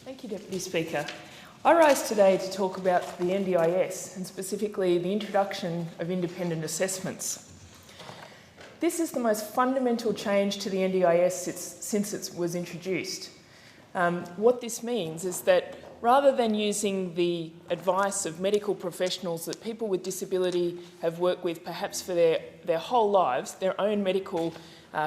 Thank you, Deputy Speaker. I rise today to talk about the NDIS and specifically the introduction of independent assessments. This is the most fundamental change to the NDIS since it was introduced. What this means is that rather than using the advice of medical professionals that people with disability have worked with perhaps for their whole lives, their own medical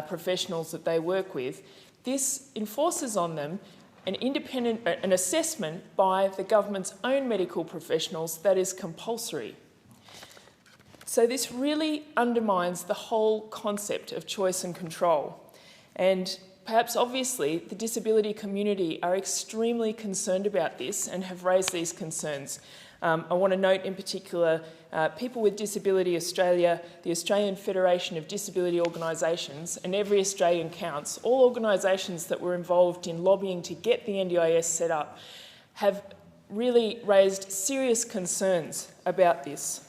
professionals that they work with, this enforces on them an assessment by the government's own medical professionals that is compulsory. So this really undermines the whole concept of choice and control. And perhaps obviously the disability community are extremely concerned about this and have raised these concerns. I want to note in particular People with Disability Australia, the Australian Federation of Disability Organisations, and Every Australian Counts, all organisations that were involved in lobbying to get the NDIS set up, have really raised serious concerns about this.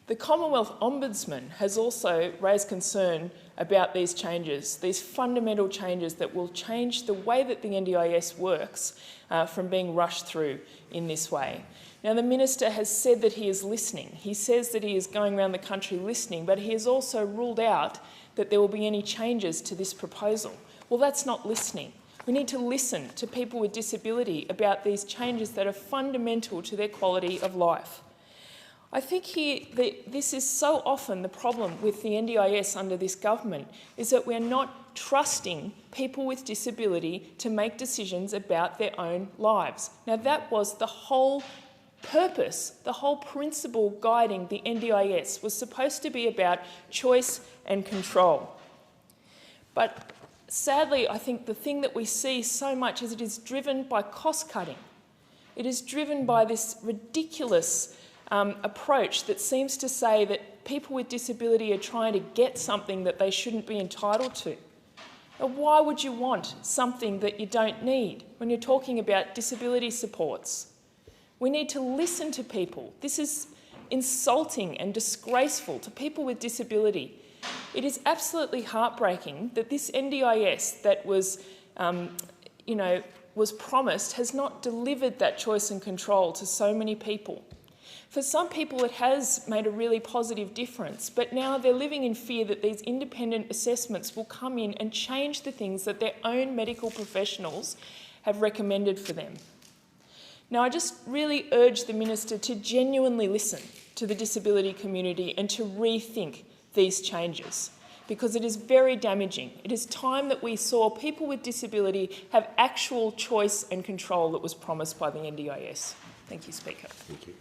The Commonwealth ombudsman has also raised concern about these changes, these fundamental changes that will change the way that the NDIS works from being rushed through in this way. Now, the Minister has said that he is listening. He says that he is going around the country listening, but he has also ruled out that there will be any changes to this proposal. Well, that's not listening. We need to listen to people with disability about these changes that are fundamental to their quality of life. I think here that this is so often the problem with the NDIS under this government, is that we're not trusting people with disability to make decisions about their own lives. Now, that was the whole purpose, the whole principle guiding the NDIS was supposed to be about choice and control. But sadly, I think the thing that we see so much is it is driven by cost cutting. It is driven by this ridiculous approach that seems to say that people with disability are trying to get something that they shouldn't be entitled to. Now, why would you want something that you don't need when you're talking about disability supports? We need to listen to people. This is insulting and disgraceful to people with disability. It is absolutely heartbreaking that this NDIS that was, was promised has not delivered that choice and control to so many people. For some people, it has made a really positive difference, but now they're living in fear that these independent assessments will come in and change the things that their own medical professionals have recommended for them. Now, I just really urge the Minister to genuinely listen to the disability community and to rethink these changes, because it is very damaging. It is time that we saw people with disability have actual choice and control that was promised by the NDIS. Thank you, Speaker. Thank you.